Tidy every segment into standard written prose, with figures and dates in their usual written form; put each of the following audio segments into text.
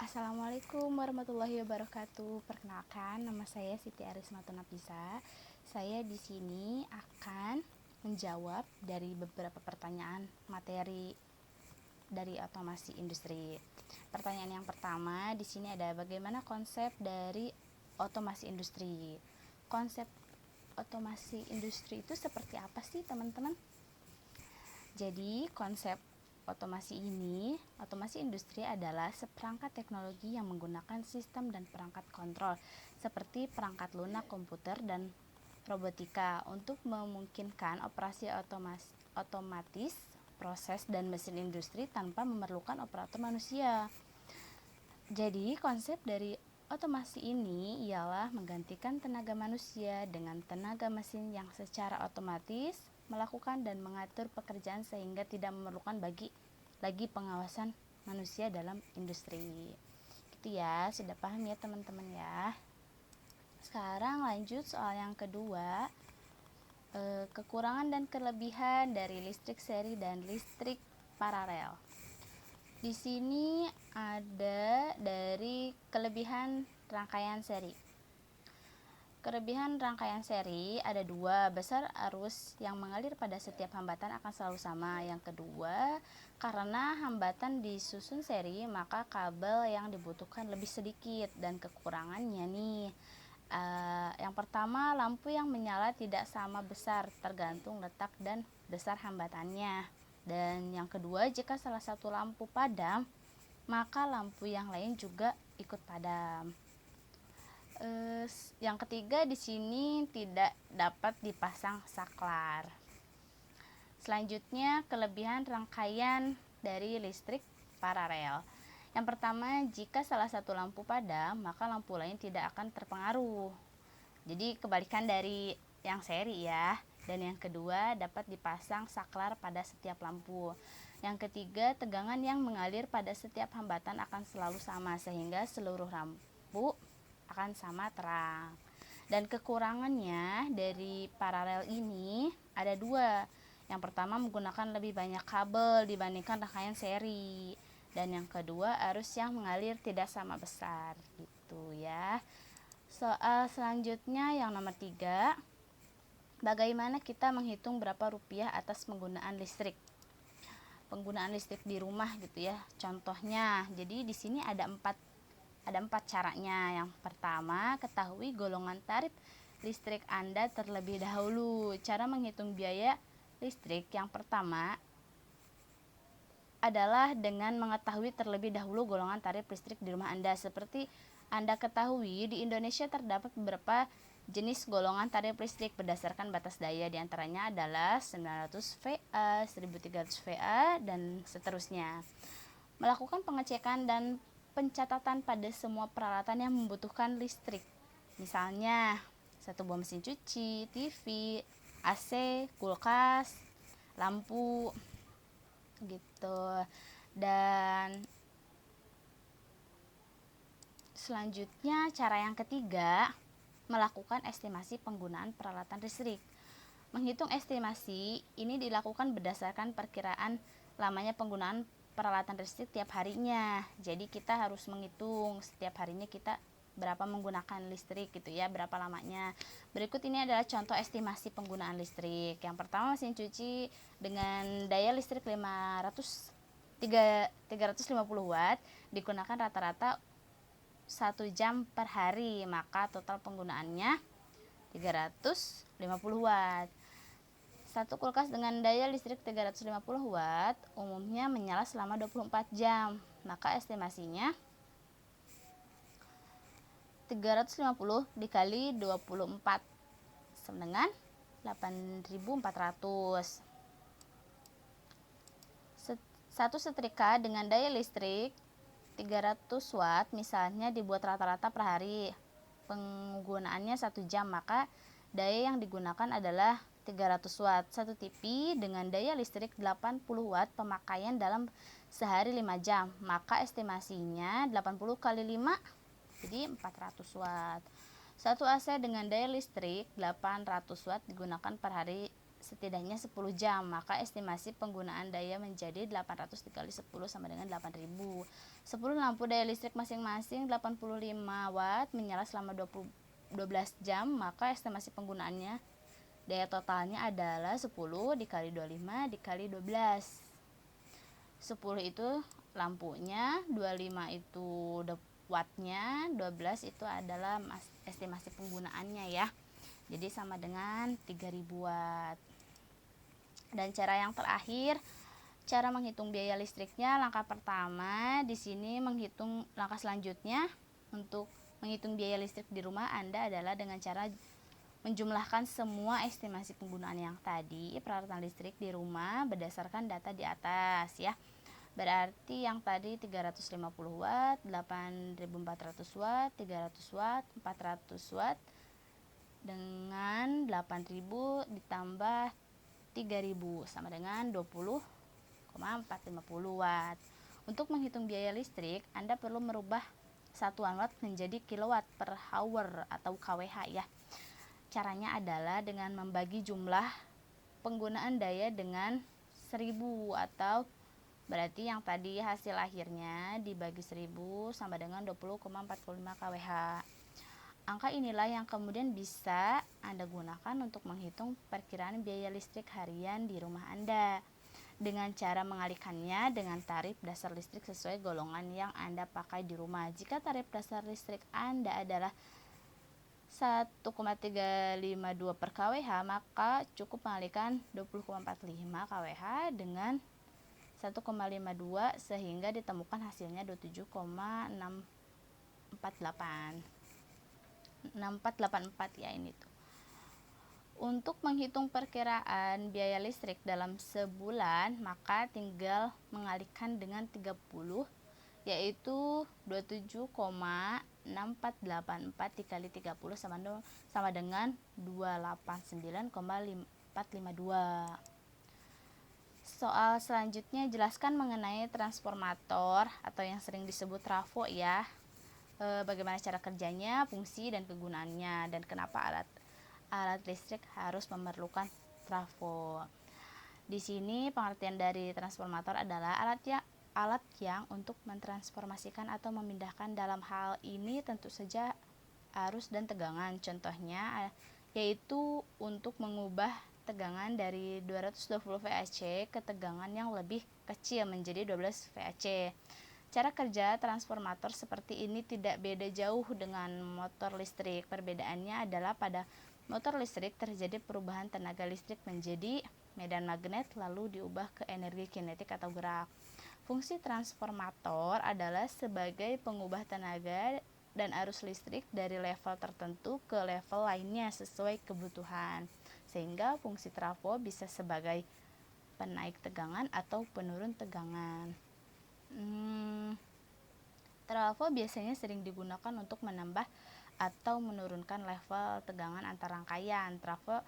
Assalamualaikum warahmatullahi wabarakatuh. Perkenalkan, nama saya Siti Arismatun Nafisa. Saya di sini akan menjawab dari beberapa pertanyaan materi dari otomasi industri. Pertanyaan yang pertama di sini ada bagaimana konsep dari otomasi industri? Konsep otomasi industri itu seperti apa sih, teman-teman? Jadi, konsep otomasi industri adalah seperangkat teknologi yang menggunakan sistem dan perangkat kontrol seperti perangkat lunak komputer dan robotika untuk memungkinkan operasi otomatis proses dan mesin industri tanpa memerlukan operator manusia. Jadi, konsep dari otomasi ini ialah menggantikan tenaga manusia dengan tenaga mesin yang secara otomatis melakukan dan mengatur pekerjaan sehingga tidak memerlukan lagi pengawasan manusia dalam industri. Gitu ya, sudah paham ya teman-teman ya. Sekarang lanjut soal yang kedua, kekurangan dan kelebihan dari listrik seri dan listrik paralel. Di sini ada dari kelebihan rangkaian seri. Kelebihan rangkaian seri ada dua, besar arus yang mengalir pada setiap hambatan akan selalu sama. Yang kedua, karena hambatan disusun seri, maka kabel yang dibutuhkan lebih sedikit. Dan kekurangannya nih, yang pertama, lampu yang menyala tidak sama besar, tergantung letak dan besar hambatannya. Dan yang kedua, jika salah satu lampu padam, maka lampu yang lain juga ikut padam. Yang ketiga di sini tidak dapat dipasang saklar. Selanjutnya, kelebihan rangkaian dari listrik paralel. Yang pertama, jika salah satu lampu padam, maka lampu lain tidak akan terpengaruh. Jadi kebalikan dari yang seri ya. Dan yang kedua, dapat dipasang saklar pada setiap lampu. Yang ketiga, tegangan yang mengalir pada setiap hambatan akan selalu sama sehingga seluruh lampu akan sama terang. Dan kekurangannya dari paralel ini ada dua. Yang pertama, menggunakan lebih banyak kabel dibandingkan rangkaian seri. Dan yang kedua, arus yang mengalir tidak sama besar gitu ya. Soal selanjutnya yang nomor 3, bagaimana kita menghitung berapa rupiah atas penggunaan listrik? Penggunaan listrik di rumah gitu ya. Contohnya, jadi di sini ada empat caranya. Yang pertama, ketahui golongan tarif listrik Anda terlebih dahulu. Cara menghitung biaya listrik yang pertama adalah dengan mengetahui terlebih dahulu golongan tarif listrik di rumah Anda. Seperti Anda ketahui, di Indonesia terdapat beberapa jenis golongan tarif listrik berdasarkan batas daya, diantaranya adalah 900 VA, 1300 VA, dan seterusnya. Melakukan pengecekan dan pencatatan pada semua peralatan yang membutuhkan listrik. Misalnya, satu buah mesin cuci, TV, AC, kulkas, lampu, gitu. Dan selanjutnya, cara yang ketiga, melakukan estimasi penggunaan peralatan listrik. Menghitung estimasi ini dilakukan berdasarkan perkiraan lamanya penggunaan peralatan listrik tiap harinya. Jadi kita harus menghitung setiap harinya kita berapa menggunakan listrik gitu ya, berapa lamanya. Berikut ini adalah contoh estimasi penggunaan listrik. Yang pertama, mesin cuci dengan daya listrik 350 watt digunakan rata-rata 1 jam per hari, maka total penggunaannya 350 watt. Satu kulkas dengan daya listrik 350 watt umumnya menyala selama 24 jam, maka estimasinya 350 dikali 24 sama dengan 8.400. Satu setrika dengan daya listrik 300 watt misalnya dibuat rata-rata per hari, penggunaannya 1 jam, maka daya yang digunakan adalah 300 watt. Satu TV dengan daya listrik 80 watt pemakaian dalam sehari 5 jam, maka estimasinya 80 kali 5 jadi 400 watt. Satu AC dengan daya listrik 800 watt digunakan per hari setidaknya 10 jam, maka estimasi penggunaan daya menjadi 800 dikali 10 sama dengan 8000. 10 lampu daya listrik masing-masing 85 watt menyala selama 12 jam, maka estimasi penggunaannya daya totalnya adalah 10 dikali 25 dikali 12. 10 itu lampunya, 25 itu wattnya, 12 itu adalah estimasi penggunaannya ya. Jadi sama dengan 3000 watt. Dan cara yang terakhir, cara menghitung biaya listriknya, langkah pertama di sini menghitung langkah selanjutnya untuk menghitung biaya listrik di rumah Anda adalah dengan cara menjumlahkan semua estimasi penggunaan yang tadi peralatan listrik di rumah berdasarkan data di atas ya. Berarti yang tadi 350 watt, 8400 watt, 300 watt, 400 watt dengan 8000 ditambah 3000 sama dengan 20,450 watt. Untuk menghitung biaya listrik, Anda perlu merubah satuan watt menjadi kilowatt per hour atau kWh ya. Caranya adalah dengan membagi jumlah penggunaan daya dengan 1000 atau berarti yang tadi hasil akhirnya dibagi 1000 sama dengan 20,45 kWh. Angka inilah yang kemudian bisa Anda gunakan untuk menghitung perkiraan biaya listrik harian di rumah Anda dengan cara mengalihkannya dengan tarif dasar listrik sesuai golongan yang Anda pakai di rumah. Jika tarif dasar listrik Anda adalah 1,352 per kWh, maka cukup mengalihkan 20,45 kWh dengan 1,52 sehingga ditemukan hasilnya 27,6484 ya ini tuh. Untuk menghitung perkiraan biaya listrik dalam sebulan, maka tinggal mengalihkan dengan 30 yaitu 27,6484 dikali 30 sama dengan 289,452. Soal selanjutnya, jelaskan mengenai transformator atau yang sering disebut trafo ya. Bagaimana cara kerjanya, fungsi dan kegunaannya, dan kenapa alat listrik harus memerlukan trafo. Di sini pengertian dari transformator adalah alat yang untuk mentransformasikan atau memindahkan, dalam hal ini tentu saja arus dan tegangan. Contohnya yaitu untuk mengubah tegangan dari 220 VAC ke tegangan yang lebih kecil menjadi 12 VAC. Cara kerja transformator seperti ini tidak beda jauh dengan motor listrik. Perbedaannya adalah pada motor listrik terjadi perubahan tenaga listrik menjadi medan magnet lalu diubah ke energi kinetik atau gerak. Fungsi transformator adalah sebagai pengubah tenaga dan arus listrik dari level tertentu ke level lainnya sesuai kebutuhan. Sehingga fungsi trafo bisa sebagai penaik tegangan atau penurun tegangan. Trafo biasanya sering digunakan untuk menambah atau menurunkan level tegangan antar rangkaian. Trafo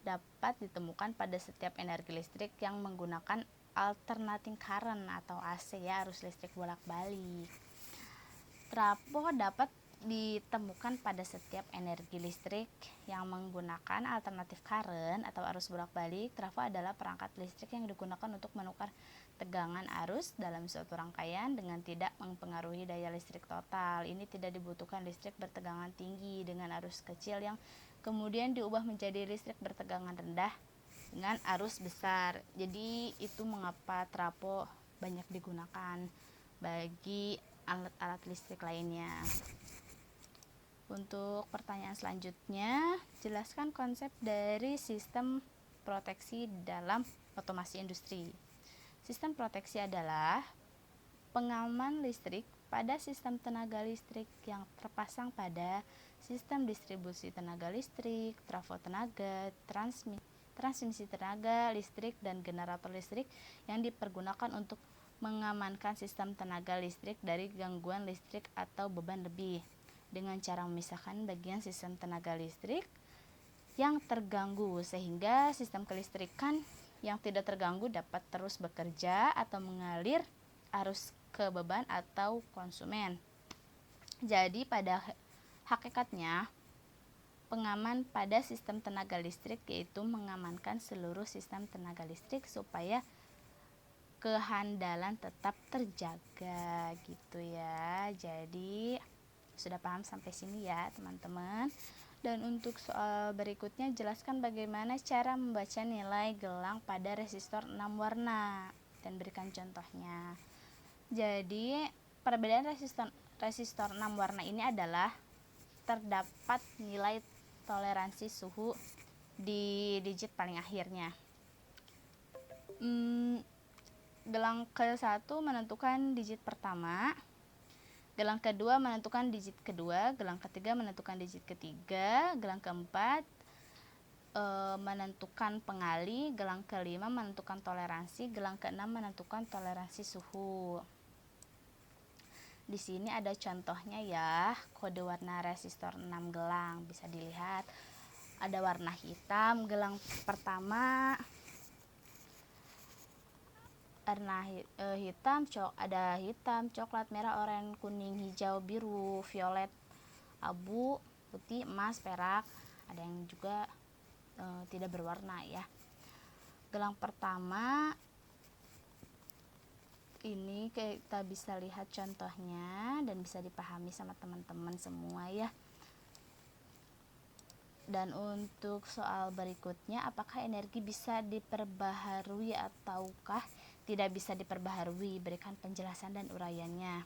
dapat ditemukan pada setiap energi listrik yang menggunakan alternating current atau AC ya, arus listrik bolak-balik. Trafo dapat ditemukan pada setiap energi listrik yang menggunakan alternatif current atau arus bolak-balik. Trafo adalah perangkat listrik yang digunakan untuk menukar tegangan arus dalam suatu rangkaian dengan tidak mempengaruhi daya listrik total. Ini tidak dibutuhkan listrik bertegangan tinggi dengan arus kecil yang kemudian diubah menjadi listrik bertegangan rendah dengan arus besar. Jadi itu mengapa trafo banyak digunakan bagi alat-alat listrik lainnya. Untuk pertanyaan selanjutnya, jelaskan konsep dari sistem proteksi dalam otomasi industri. Sistem proteksi adalah pengaman listrik pada sistem tenaga listrik yang terpasang pada sistem distribusi tenaga listrik, trafo tenaga, transmisi tenaga listrik, dan generator listrik yang dipergunakan untuk mengamankan sistem tenaga listrik dari gangguan listrik atau beban lebih dengan cara memisahkan bagian sistem tenaga listrik yang terganggu sehingga sistem kelistrikan yang tidak terganggu dapat terus bekerja atau mengalir arus ke beban atau konsumen. Jadi pada hakikatnya pengaman pada sistem tenaga listrik, yaitu mengamankan seluruh sistem tenaga listrik supaya kehandalan tetap terjaga gitu ya. Jadi sudah paham sampai sini ya teman-teman. Dan untuk soal berikutnya, jelaskan bagaimana cara membaca nilai gelang pada resistor 6 warna dan berikan contohnya. Jadi perbedaan resistor 6 warna ini adalah terdapat nilai toleransi suhu di digit paling akhirnya. Gelang ke-1 menentukan digit pertama, gelang kedua menentukan digit kedua, gelang ketiga menentukan digit ketiga, gelang keempat menentukan pengali, gelang kelima menentukan toleransi, gelang keenam menentukan toleransi suhu. Di sini ada contohnya ya, kode warna resistor 6 gelang bisa dilihat. Ada warna hitam, gelang pertama warna hitam, ada hitam, coklat, merah, oranye, kuning, hijau, biru, violet, abu, putih, emas, perak. Ada yang juga tidak berwarna ya. Gelang pertama ini kita bisa lihat contohnya dan bisa dipahami sama teman-teman semua ya. Dan untuk soal berikutnya, apakah energi bisa diperbaharui ataukah tidak bisa diperbaharui? Berikan penjelasan dan uraiannya.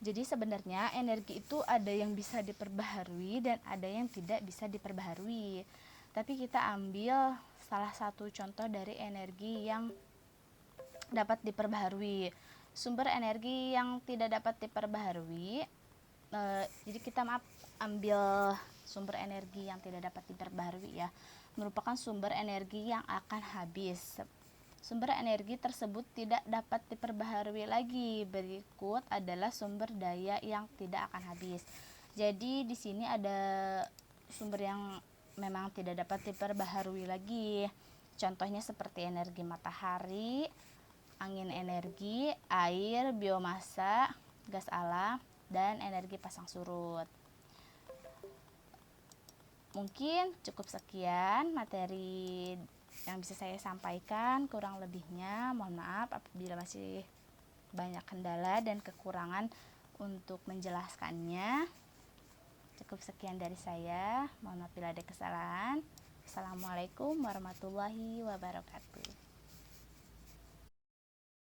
Jadi sebenarnya energi itu ada yang bisa diperbaharui dan ada yang tidak bisa diperbaharui. Tapi kita ambil salah satu contoh dari energi yang dapat diperbaharui. Sumber energi yang tidak dapat diperbaharui, jadi kita ambil sumber energi yang tidak dapat diperbaharui ya, merupakan sumber energi yang akan habis. Sumber energi tersebut tidak dapat diperbaharui lagi. Berikut adalah sumber daya yang tidak akan habis. Jadi di sini ada sumber yang memang tidak dapat diperbaharui lagi. Contohnya seperti energi matahari, angin energi, air, biomasa, gas alam, dan energi pasang surut. Mungkin cukup sekian materi yang bisa saya sampaikan. Kurang lebihnya mohon maaf apabila masih banyak kendala dan kekurangan untuk menjelaskannya. Cukup sekian dari saya. Mohon maaf bila ada kesalahan. Assalamualaikum warahmatullahi wabarakatuh.